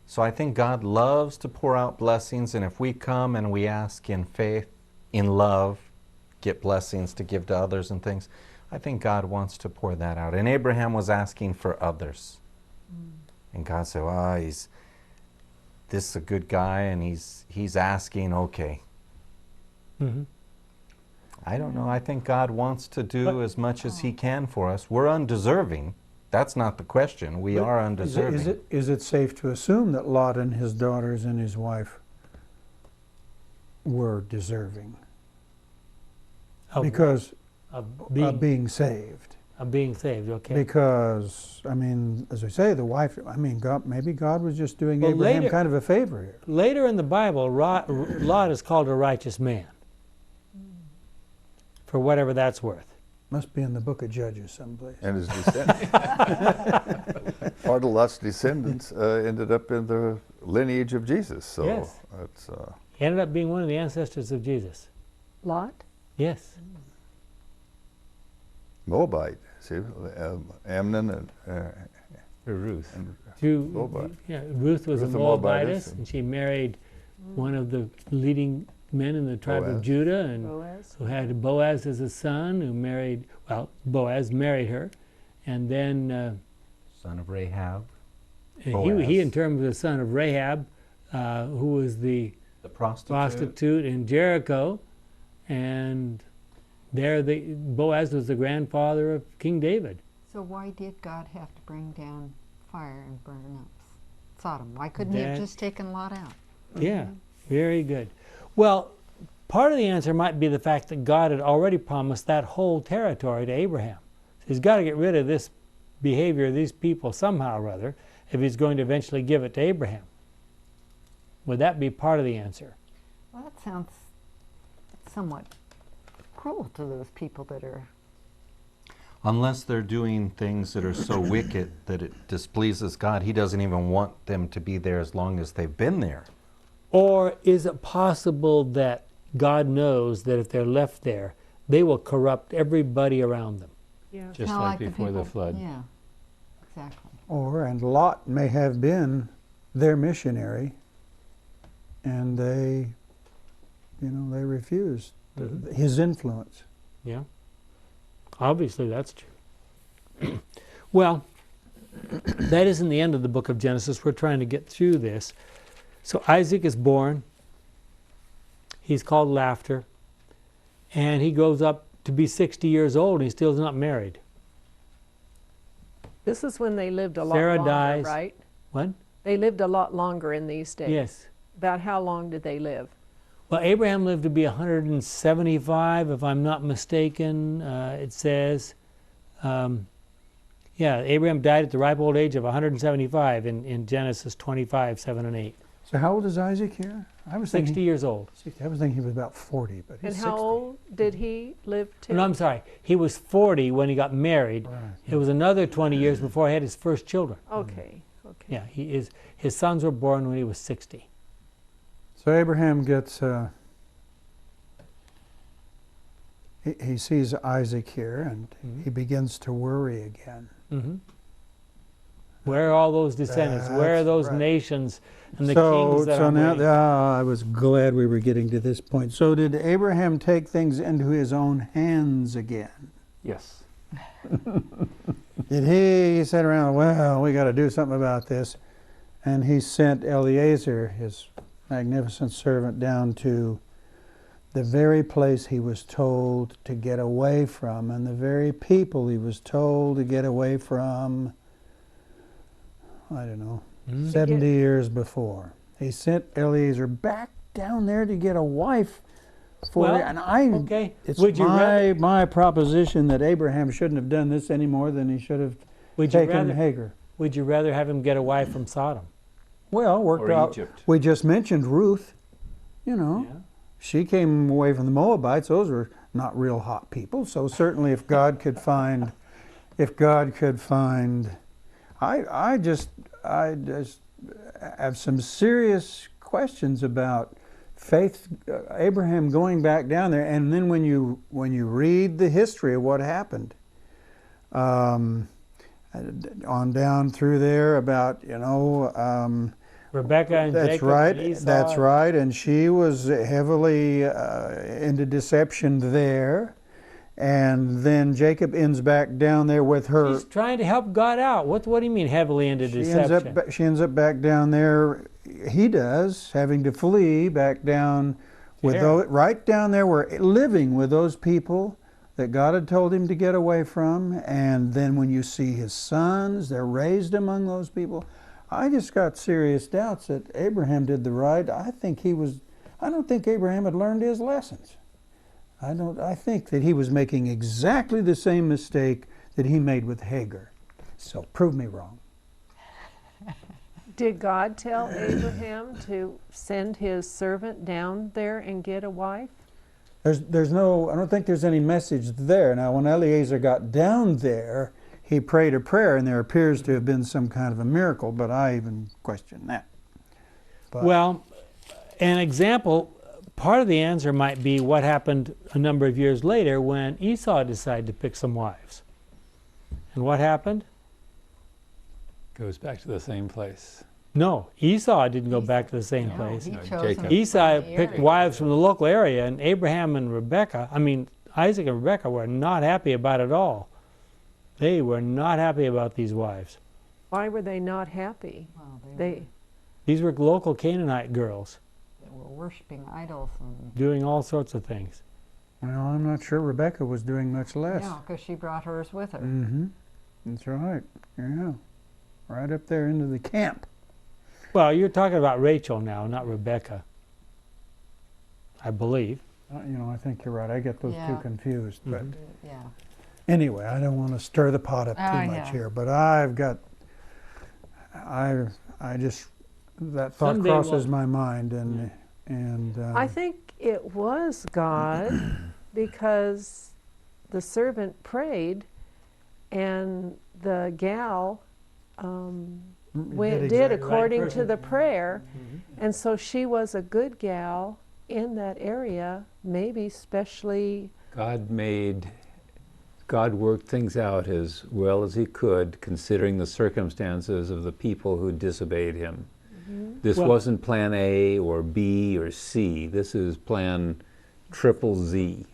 S8: So I think God loves to pour out blessings, and if we come and we ask in faith, in love, get blessings to give to others and things, I think God wants to pour that out. And Abraham was asking for others. And God said, well, this is a good guy, and he's asking, okay.
S3: Mm-hmm.
S8: I don't know. I think God wants to do as much as he can for us. We're undeserving. That's not the question. We are undeserving.
S4: Is it safe to assume that Lot and his daughters and his wife were deserving? Because of being saved.
S3: Of being saved, okay.
S4: Because, I mean, as we say, the wife, I mean, maybe God was just doing
S3: Well,
S4: Abraham
S3: later-
S4: kind of a favor here.
S3: Later in the Bible, Lot is called a righteous man. For whatever that's worth.
S4: Must be in the book of Judges someplace.
S2: And his descendants. Part of Lot's descendants ended up in the lineage of Jesus. So
S3: Yes.
S2: that's
S3: He ended up being one of the ancestors of Jesus.
S6: Lot?
S3: Yes.
S2: Moabite. See, Amnon and
S5: Ruth.
S2: Moabite.
S3: Ruth was
S2: Ruth
S3: a
S2: the
S3: Moabitess,
S2: Moabitess,
S3: and she married one of the leading men in the tribe of
S2: Boaz.
S3: Judah, and
S6: Boaz?
S3: who had Boaz as a son, who married, well, Boaz married her, and then
S8: Son of Rahab.
S3: he
S8: Boaz.
S3: in turn was the son of Rahab, who was the
S8: The prostitute.
S3: prostitute in Jericho, and Boaz was the grandfather of King David.
S7: So why did God have to bring down fire and burn up Sodom? Why couldn't he have
S3: That-
S7: just taken Lot out?
S3: Yeah, very good. Well, part of the answer might be the fact that God had already promised that whole territory to Abraham. So he's got to get rid of this behavior of these people somehow or other if he's going to eventually give it to Abraham. Would that be part of the answer?
S7: Well, that sounds somewhat cruel to those people that are...
S8: Unless they're doing things that are so wicked that it displeases God, he doesn't even want them to be there as long as they've been there.
S3: Or is it possible that God knows that if they're left there, they will corrupt everybody around them?
S6: Yeah.
S5: Just
S7: Kinda
S5: like
S7: the
S5: before the
S7: people-
S5: flood.
S7: Yeah, exactly.
S4: And Lot may have been their missionary, and they refused his influence.
S3: Yeah. Obviously, that's true. Well, that isn't the end of the book of Genesis. We're trying to get through this. So Isaac is born. He's called Laughter. And he grows up to be 60 years old, and he still is not married.
S6: This is when they lived a lot
S3: Sarah
S6: longer,
S3: dies.
S6: right?
S3: What?
S6: They lived a lot longer in these days.
S3: Yes.
S6: About how long did they live?
S3: Well, Abraham lived to be 175, if I'm not mistaken. It says, yeah, Abraham died at the ripe old age of 175 in Genesis 25, 7 and 8.
S4: So how old is Isaac here? I was
S3: 60
S4: thinking,
S3: years old.
S4: 60. I was thinking he was about 40, but he's
S6: And
S4: 60.
S6: how old did he live to?
S3: No, I'm sorry. He was 40 when he got married.
S4: Right.
S3: It was another 20 years before he had his first children.
S6: Okay, okay.
S3: Yeah, his sons were born when he was 60.
S4: So Abraham gets, he sees Isaac here, and he begins to worry again.
S3: Mm-hmm. Where are all those descendants? Where are
S4: That's
S3: those
S4: right.
S3: nations and the kings that
S4: so
S3: are
S4: now,
S3: waiting?
S4: I was glad we were getting to this point. So did Abraham take things into his own hands again?
S5: Yes.
S4: Did he sat around, well, we got to do something about this, and he sent Eliezer, his magnificent servant, down to the very place he was told to get away from, and the very people he was told to get away from, I don't know, 70 years before. He sent Eliezer back down there to get a wife for
S3: Well,
S4: it. And I,
S3: okay.
S4: it's
S3: Would you rather-
S4: my proposition that Abraham shouldn't have done this any more than he should have
S3: Would you
S4: taken
S3: rather-
S4: Hagar.
S3: Would you rather have him get a wife from Sodom?
S4: Well, worked
S5: Or
S4: out.
S5: Egypt.
S4: We just mentioned Ruth. You know, she came away from the Moabites. Those were not real hot people. So certainly, if God could find, I just have some serious questions about faith. Abraham going back down there, and then when you read the history of what happened, on down through there about
S3: Rebecca and
S4: that's
S3: Jacob
S4: right.
S3: and Esau.
S4: That's right. And she was heavily into deception there. And then Jacob ends back down there with her.
S3: She's trying to help God out. What do you mean heavily into deception?
S4: She ends up back down there. He does, having to flee back down with those, right down there, where living with those people that God had told him to get away from. And then when you see his sons, they're raised among those people. I just got serious doubts that Abraham did the right. I don't think Abraham had learned his lessons. I think that he was making exactly the same mistake that he made with Hagar. So prove me wrong.
S6: Did God tell Abraham to send his servant down there and get a wife?
S4: I don't think there's any message there. Now, when Eliezer got down there, he prayed a prayer, and there appears to have been some kind of a miracle, but I even question that. But
S3: Well, an example, part of the answer might be what happened a number of years later when Esau decided to pick some wives. And what happened?
S5: Goes back to the same place.
S3: No, Esau didn't go back to the same place.
S7: He
S5: No,
S7: chose
S5: Jacob.
S7: them
S3: Esau
S7: from the
S3: picked
S7: area.
S3: wives from the local area, and Abraham and Isaac and Rebecca were not happy about it all. They were not happy about these wives.
S6: Why were they not happy?
S7: Well,
S3: These were local Canaanite girls
S7: they were worshiping idols. And,
S3: doing all sorts of things.
S4: well, I'm not sure Rebecca was doing much less.
S7: yeah, because she brought hers with her.
S4: Mm-hmm. That's right. Yeah. Right up there into the camp.
S3: Well, you're talking about Rachel now, not Rebecca, I believe.
S4: I think you're right. I get those two
S7: Yeah.
S4: confused. But
S7: Yeah.
S4: anyway, I don't want to stir the pot up too
S7: Oh,
S4: much
S7: yeah.
S4: here. But that thought
S3: Someday
S4: crosses
S3: we'll-
S4: my mind, and
S6: I think it was God because the servant prayed and the gal did
S4: exactly
S6: according
S3: right
S6: to the prayer.
S3: Mm-hmm.
S6: And so she was a good gal in that area, maybe especially.
S5: God worked things out as well as he could, considering the circumstances of the people who disobeyed him. This
S3: Well-
S5: wasn't plan A or B or C. This is plan triple Z.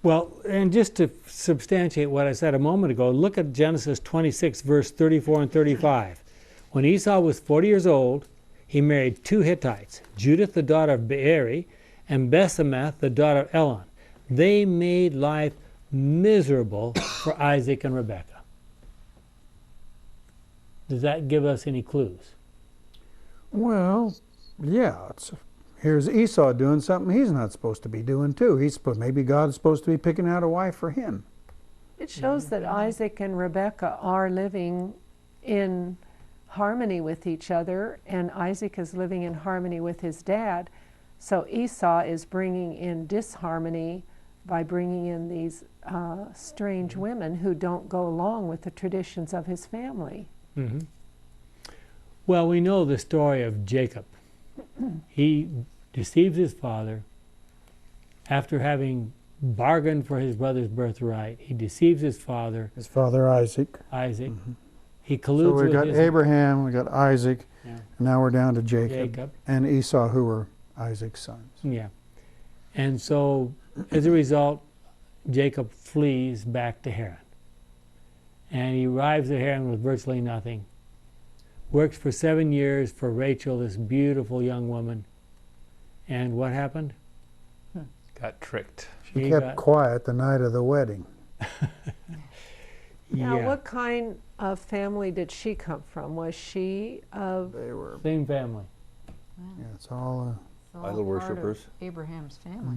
S3: Well, and just to substantiate what I said a moment ago, look at Genesis 26, verse 34 and 35. When Esau was 40 years old, he married two Hittites, Judith, the daughter of Beeri, and Besemath, the daughter of Elon. They made life miserable for Isaac and Rebekah. Does that give us any clues?
S4: Well, yeah. Here's Esau doing something he's not supposed to be doing too. Maybe God's supposed to be picking out a wife for him.
S6: It shows that Isaac and Rebekah are living in harmony with each other, and Isaac is living in harmony with his dad. So Esau is bringing in disharmony by bringing in these strange women who don't go along with the traditions of his family.
S3: Mm-hmm. Well, we know the story of Jacob. He deceives his father after having bargained for his brother's birthright. He deceives his father.
S4: His father Isaac.
S3: Mm-hmm. He colludes
S4: So we
S3: with
S4: got
S3: his
S4: Abraham, we got Isaac,
S3: yeah.
S4: and now we're down to Jacob and Esau, who were Isaac's sons.
S3: Yeah. And so, as a result, Jacob flees back to Haran. And he arrives at Haran with virtually nothing. Works for 7 years for Rachel, this beautiful young woman. And what happened?
S5: Got tricked.
S4: She kept quiet the night of the wedding.
S6: Now,
S3: Yeah.
S6: what kind of family did she come from? Was she of...
S4: They were,
S3: Same family.
S4: yeah, it's all
S7: It's all
S2: Idol
S7: part of
S2: worshippers.
S7: Abraham's family.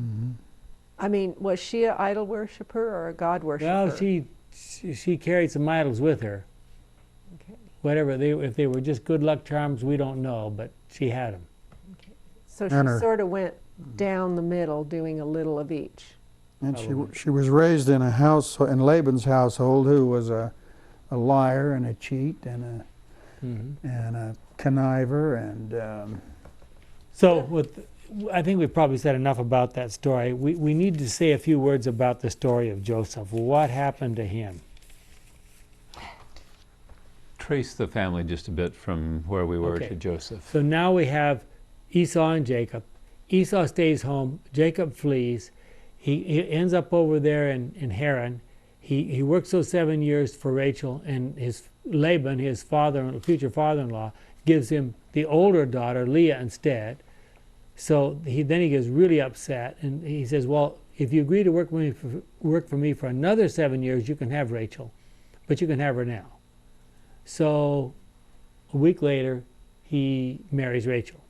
S6: I mean, was she an idol worshiper or a God worshiper?
S3: Well, she carried some idols with her.
S6: Okay.
S3: Whatever, if they were just good luck charms, we don't know, but she had them.
S6: So she sort of went down the middle, doing a little of each.
S4: And she was raised in a house, in Laban's household, who was a liar and a cheat and a conniver and.
S3: So I think we've probably said enough about that story. We need to say a few words about the story of Joseph. What happened to him?
S5: Trace the family just a bit from where we were to Joseph.
S3: So now we have Esau and Jacob. Esau stays home. Jacob flees. He ends up over there in Haran. He works those 7 years for Rachel, and Laban, his future father-in-law, gives him the older daughter, Leah, instead. So then he gets really upset, and he says, well, if you agree to work for me for another 7 years, you can have Rachel, but you can have her now. So a week later, he marries Rachel.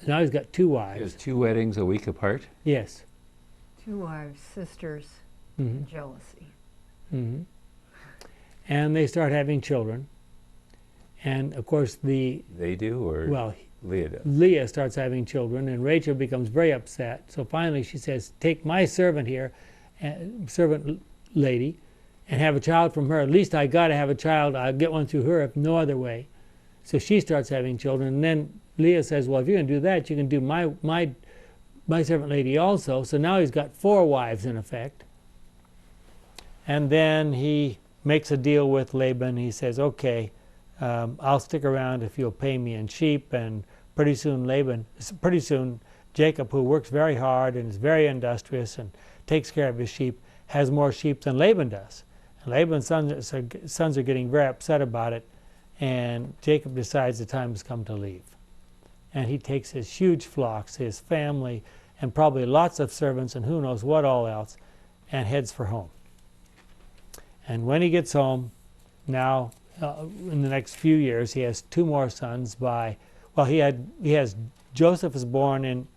S3: So now he's got 2 wives.
S5: He has 2 weddings a week apart?
S3: Yes.
S7: 2 wives, sisters, jealousy.
S3: Mm-hmm. And they start having children. And of course
S5: They do, or
S3: well,
S5: Leah does?
S3: Leah starts having children, and Rachel becomes very upset. So finally she says, take my servant here, servant lady, and have a child from her. At least I got to have a child. I'll get one through her, if no other way. So she starts having children, and then Leah says, well, if you're going to do that, you can do my servant lady also. So now he's got 4 wives in effect. And then he makes a deal with Laban. He says, okay, I'll stick around if you'll pay me in sheep. And pretty soon Jacob, who works very hard and is very industrious and takes care of his sheep, has more sheep than Laban does. And Laban's sons are getting very upset about it. And Jacob decides the time has come to leave. And he takes his huge flocks, his family, and probably lots of servants and who knows what all else, and heads for home. And when he gets home, now in the next few years, he has 2 more sons Joseph is born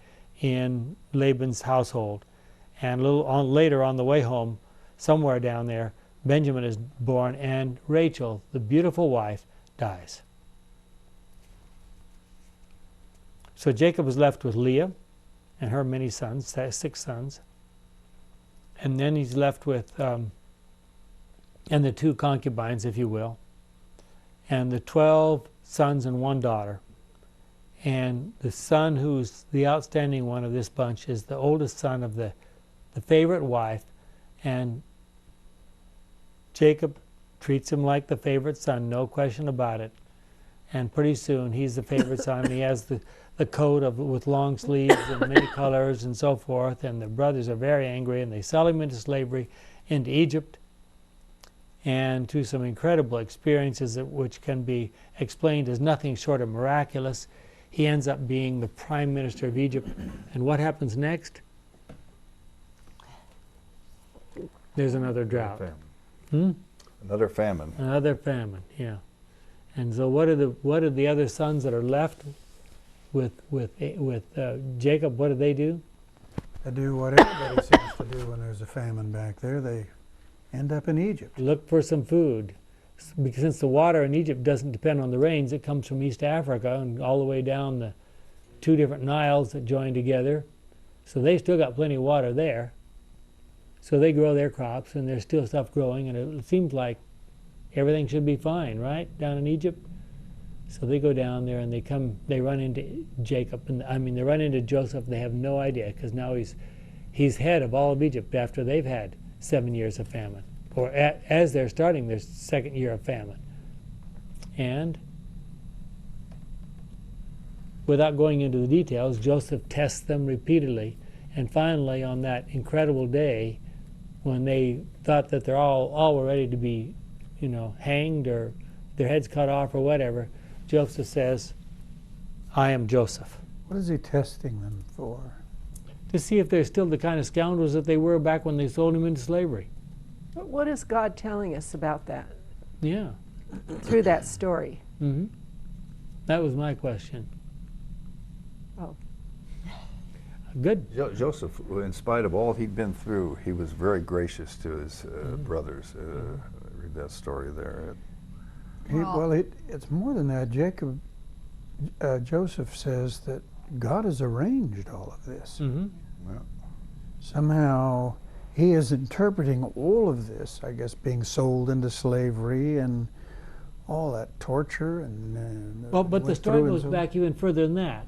S3: in Laban's household, and later on the way home, somewhere down there, Benjamin is born, and Rachel, the beautiful wife, dies. So Jacob is left with Leah and her many sons, 6 sons. And then he's left with, and the 2 concubines, if you will, and the 12 sons and 1 daughter. And the son who's the outstanding one of this bunch is the oldest son of the favorite wife. And Jacob treats him like the favorite son, no question about it. And pretty soon he's the favorite son. He has the coat with long sleeves and many colors and so forth. And the brothers are very angry, and they sell him into slavery into Egypt, and to some incredible experiences which can be explained as nothing short of miraculous. He ends up being the prime minister of Egypt. And what happens next? There's another drought.
S2: Another famine.
S3: Another famine, yeah. And so what are the other sons that are left with Jacob? What do?
S4: They do what everybody seems to do when there's a famine back there. They end up in Egypt.
S3: Look for some food. Because since the water in Egypt doesn't depend on the rains, it comes from East Africa and all the way down the 2 different Niles that join together. So they still got plenty of water there. So they grow their crops, and there's still stuff growing, and it seems like everything should be fine, right, down in Egypt? So they go down there, and they run into Jacob, and they run into Joseph, and they have no idea, because now he's head of all of Egypt after they've had 7 years of famine, or as they're starting their 2nd year of famine. And without going into the details, Joseph tests them repeatedly, and finally on that incredible day, when they thought that they're all were ready to be, hanged or their heads cut off or whatever, Joseph says, "I am Joseph."
S4: What is he testing them for?
S3: To see if they're still the kind of scoundrels that they were back when they sold him into slavery.
S6: But what is God telling us about that
S3: Yeah.
S6: through that story?
S3: Mm-hmm. That was my question.
S6: Oh.
S3: Good.
S2: Joseph, in spite of all he'd been through, he was very gracious to his brothers. Read that story there.
S4: It's more than that. Joseph says that God has arranged all of this.
S3: Mm-hmm.
S2: Yeah.
S4: Somehow he is interpreting all of this, I guess, being sold into slavery and all that torture.
S3: But the story goes back even further than that.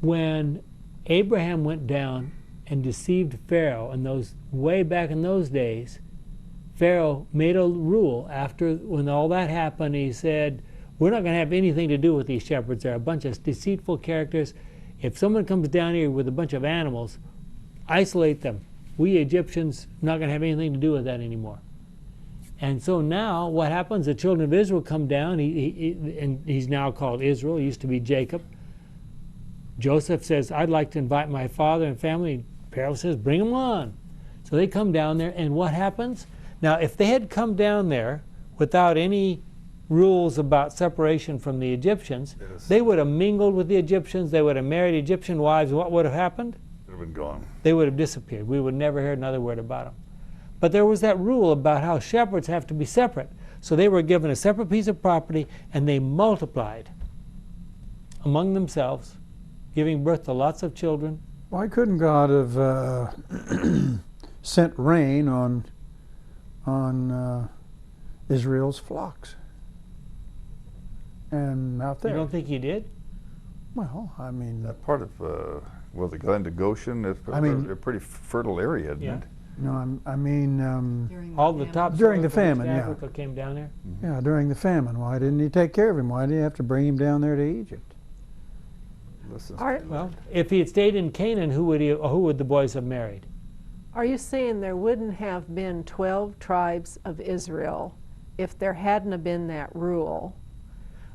S3: When Abraham went down and deceived Pharaoh, and way back in those days, Pharaoh made a rule when all that happened. He said, "We're not going to have anything to do with these shepherds. They're a bunch of deceitful characters. If someone comes down here with a bunch of animals, isolate them. We Egyptians are not going to have anything to do with that anymore." And so now what happens? The children of Israel come down, and he's now called Israel. He used to be Jacob. Joseph says, "I'd like to invite my father and family." Pharaoh says, "Bring them on." So they come down there, and what happens? Now, if they had come down there without any rules about separation from the Egyptians, they would have mingled with the Egyptians, they would have married Egyptian wives. What would have happened?
S2: They'd have been gone.
S3: They would have disappeared. We would never hear another word about them. But there was that rule about how shepherds have to be separate. So they were given a separate piece of property, and they multiplied among themselves, giving birth to lots of children.
S4: Why couldn't God have sent rain on Israel's flocks and out there?
S3: You don't think he did?
S4: Well, I mean,
S2: That part of the Glen to Goshen, it's a pretty fertile area, isn't it?
S4: no, I mean,
S3: All the top
S4: During the
S3: soil from East
S4: famine, yeah.
S3: Africa came down there.
S4: yeah, during the famine. Why didn't he take care of him? Why did he have to bring him down there to Egypt?
S3: Well, if he had stayed in Canaan, who would the boys have married?
S6: Are you saying there wouldn't have been 12 tribes of Israel if there hadn't have been that rule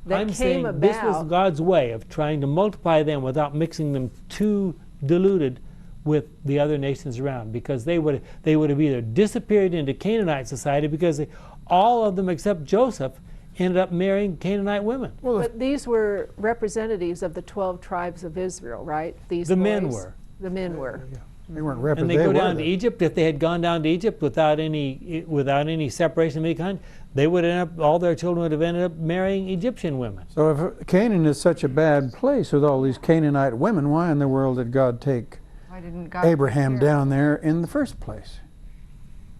S6: that
S3: I'm
S6: came
S3: saying
S6: about?
S3: this was God's way of trying to multiply them without mixing them too diluted with the other nations around, because they would have either disappeared into Canaanite society, because all of them except Joseph ended up marrying Canaanite women.
S4: Well,
S6: But these were representatives of the 12 tribes of Israel, right? These
S3: The men
S6: boys?
S3: were.
S6: The men were.
S4: they weren't
S3: And
S4: represented.
S3: they go down to Egypt. If they had gone down to Egypt without any separation of any kind, they would end up, all their children would have ended up marrying Egyptian women.
S4: So if Canaan is such a bad place with all these Canaanite women, why in the world did God take
S7: Why didn't God
S4: Abraham
S7: take care of
S4: down there in the first place?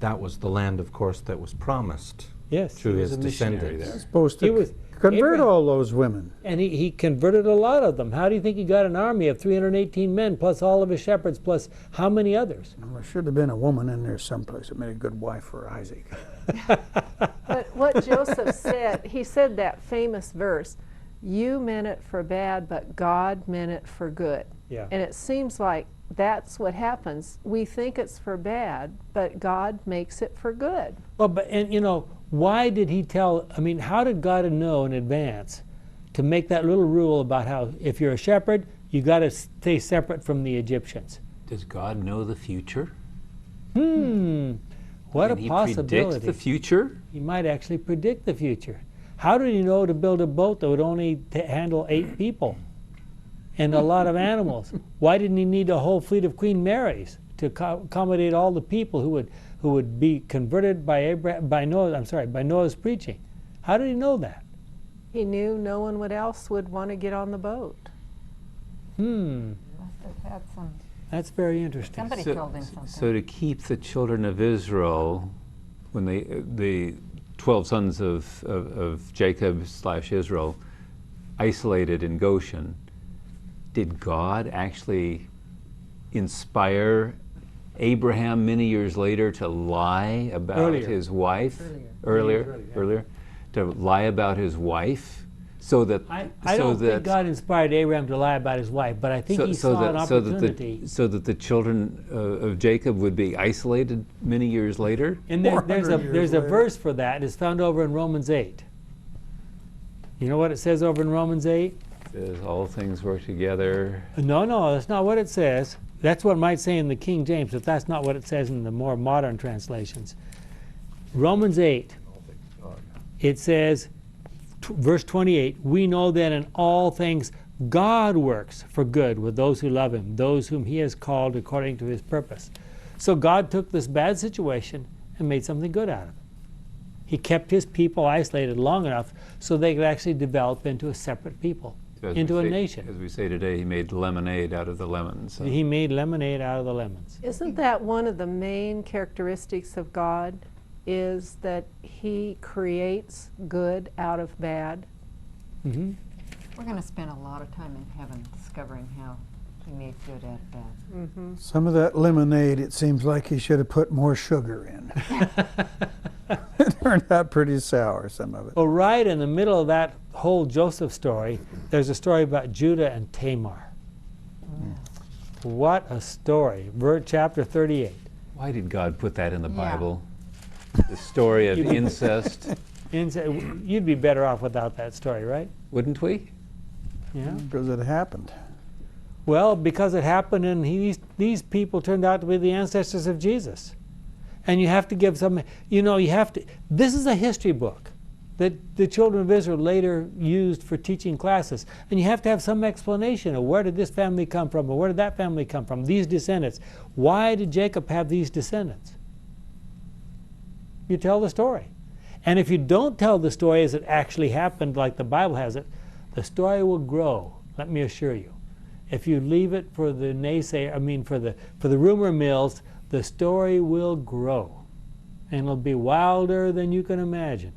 S8: That was the land, of course, that was promised
S3: Yes.
S8: to
S5: He was
S8: his
S5: a missionary
S8: descendants.
S5: there.
S4: Supposed
S3: He
S4: to
S3: was-
S4: convert
S3: Abraham-
S4: all those women.
S3: And he converted a lot of them. How do you think he got an army of 318 men, plus all of his shepherds, plus how many others?
S4: Well, there should have been a woman in there someplace that made a good wife for Isaac.
S6: But what Joseph said, he said that famous verse, "You meant it for bad, but God meant it for good."
S3: Yeah.
S6: And it seems like that's what happens. We think it's for bad, but God makes it for good.
S3: Well, why did he how did God know in advance to make that little rule about how if you're a shepherd, you got to stay separate from the Egyptians?
S5: Does God know the future?
S3: What
S5: Can
S3: a
S5: he
S3: possibility.
S5: predict the future?
S3: He might actually predict the future. How did he know to build a boat that would only handle 8 people and a lot of animals? Why didn't he need a whole fleet of Queen Marys to accommodate all the people who would be converted by Noah's preaching? How did he know that?
S6: He knew no one else would want to get on the boat.
S7: Must have had some.
S3: That's very interesting.
S7: Somebody told him something.
S5: So to keep the children of Israel, when the 12 sons of Jacob / Israel isolated in Goshen, did God actually inspire Abraham many years later to lie about his wife? Earlier, to lie about his wife, so that
S3: I don't think God inspired Abraham to lie about his wife, but I think he saw an opportunity.
S5: So that the children of Jacob would be isolated many years later?
S3: And there's a verse for that. It's found over in Romans 8. You know what it says over in Romans 8?
S5: It says all things work together.
S3: No, that's not what it says. That's what it might say in the King James, but that's not what it says in the more modern translations. Romans 8, it says, verse 28, we know that in all things God works for good with those who love him, those whom he has called according to his purpose. So God took this bad situation and made something good out of it. He kept his people isolated long enough so they could actually develop into a separate people, into a nation.
S5: As we say today, he made lemonade out of the lemons.
S3: He made lemonade out of the lemons.
S6: Isn't that one of the main characteristics of God, is that he creates good out of bad?
S3: Mm-hmm.
S7: We're going to spend a lot of time in heaven discovering how he made good out of bad.
S6: Mm-hmm.
S4: Some of that lemonade, it seems like he should have put more sugar in. It turned out pretty sour, some of it.
S3: Well, right in the middle of that whole Joseph story, there's a story about Judah and Tamar. What a story. Chapter 38.
S5: Why did God put that in the Bible? The story of incest.
S3: You'd be better off without that story, right?
S5: Wouldn't we?
S3: Yeah.
S4: Because it happened.
S3: Well, because it happened, and these people turned out to be the ancestors of Jesus. And you have to give some, this is a history book that the children of Israel later used for teaching classes. And you have to have some explanation of where did this family come from, or where did that family come from, these descendants. Why did Jacob have these descendants? You tell the story. And if you don't tell the story as it actually happened, like the Bible has it, the story will grow, let me assure you. If you leave it for the for the rumor mills, the story will grow. And it'll be wilder than you can imagine.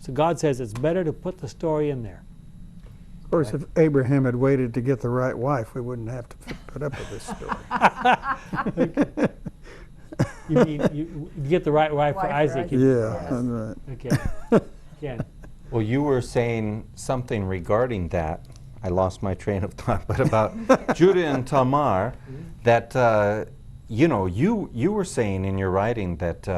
S3: So God says it's better to put the story in there.
S4: Of course, if Abraham had waited to get the right wife, we wouldn't have to put up with this story.
S3: You mean you get the right wife for Isaac?
S4: Yeah, that's right.
S3: Okay. Ken.
S8: Well, you were saying something regarding that. I lost my train of thought, but about Judah and Tamar, that you were saying in your writing that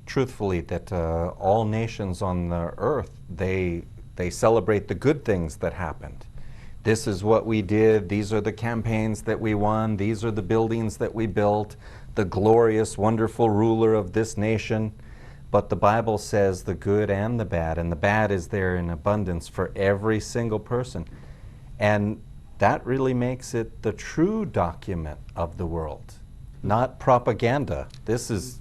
S8: truthfully that all nations on the earth they celebrate the good things that happened. This is what we did. These are the campaigns that we won. These are the buildings that we built. The glorious, wonderful ruler of this nation. But the Bible says the good and the bad is there in abundance for every single person. And that really makes it the true document of the world, not propaganda. This is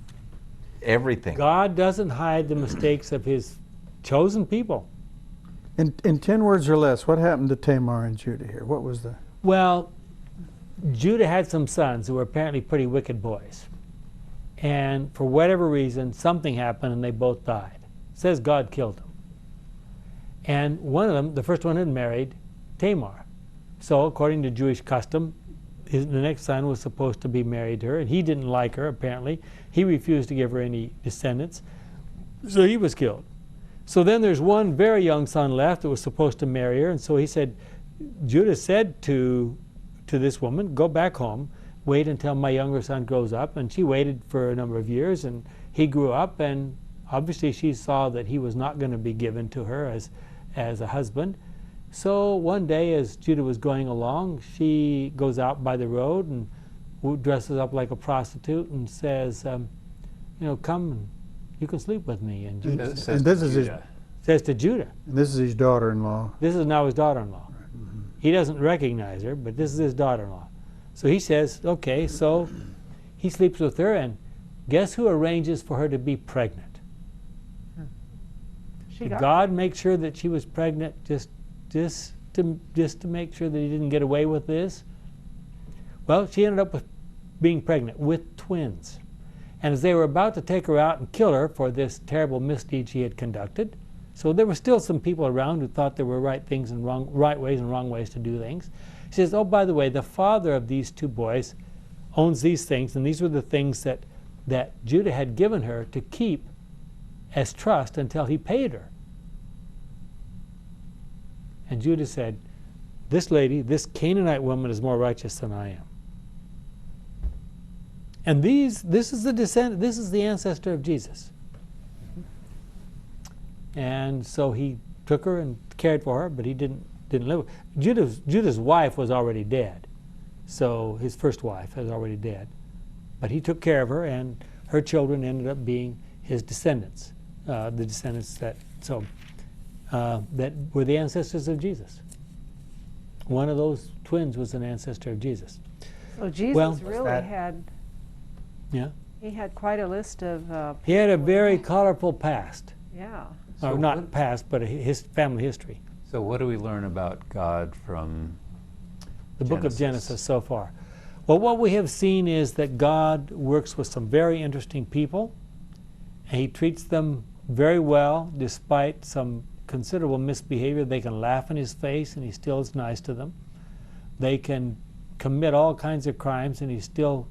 S8: everything.
S3: God doesn't hide the mistakes of his chosen people.
S4: In 10 words or less, what happened to Tamar and Judah here? What was the...
S3: Well, Judah had some sons who were apparently pretty wicked boys. And for whatever reason, something happened and they both died. It says God killed them. And one of them, the first one, had married Tamar. So according to Jewish custom, the next son was supposed to be married to her, and he didn't like her, apparently. He refused to give her any descendants, so he was killed. So then there's one very young son left that was supposed to marry her, and so Judah said to this woman, go back home, wait until my younger son grows up. And she waited for a number of years, and he grew up, and obviously she saw that he was not going to be given to her as a husband. So one day as Judah was going along, she goes out by the road and dresses up like a prostitute and says, come and you can sleep with me. And Judah
S4: And this is his
S3: says to Judah.
S4: And this is his daughter-in-law.
S3: This is now his daughter-in-law. He doesn't recognize her, but this is his daughter-in-law. So he says, okay, so he sleeps with her, and guess who arranges for her to be pregnant? Did God make sure that she was pregnant just to make sure that he didn't get away with this? Well, she ended up being pregnant with twins. And as they were about to take her out and kill her for this terrible misdeed she had conducted, so there were still some people around who thought there were right ways and wrong ways to do things. She says, oh, by the way, the father of these two boys owns these things, and these were the things that Judah had given her to keep as trust until he paid her. And Judah said, this lady, this Canaanite woman, is more righteous than I am. And this is the ancestor of Jesus. And so he took her and cared for her, but he didn't live. Judah's wife was already dead. So his first wife was already dead. But he took care of her, and her children ended up being his descendants. The descendants that were the ancestors of Jesus. One of those twins was an ancestor of Jesus.
S6: So Jesus really had...
S3: Yeah.
S6: He had quite a list of...
S3: he had a very colorful past.
S6: Yeah.
S3: Or not past, but his family history.
S5: So what do we learn about God from
S3: the book of Genesis so far? Well, what we have seen is that God works with some very interesting people, and he treats them very well despite some considerable misbehavior. They can laugh in his face, and he still is nice to them. They can commit all kinds of crimes, and he still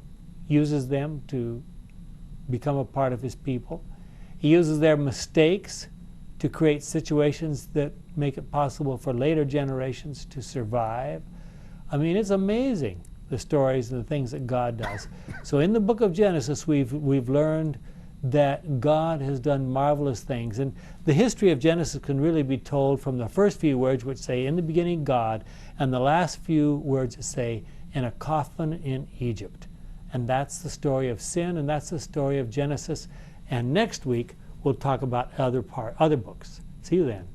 S3: uses them to become a part of his people. He uses their mistakes to create situations that make it possible for later generations to survive. I mean, it's amazing, the stories and the things that God does. So in the book of Genesis, we've learned that God has done marvelous things. And the history of Genesis can really be told from the first few words, which say, in the beginning God, and the last few words that say, in a coffin in Egypt. And that's the story of sin, and that's the story of Genesis. And next week, we'll talk about other books. See you then.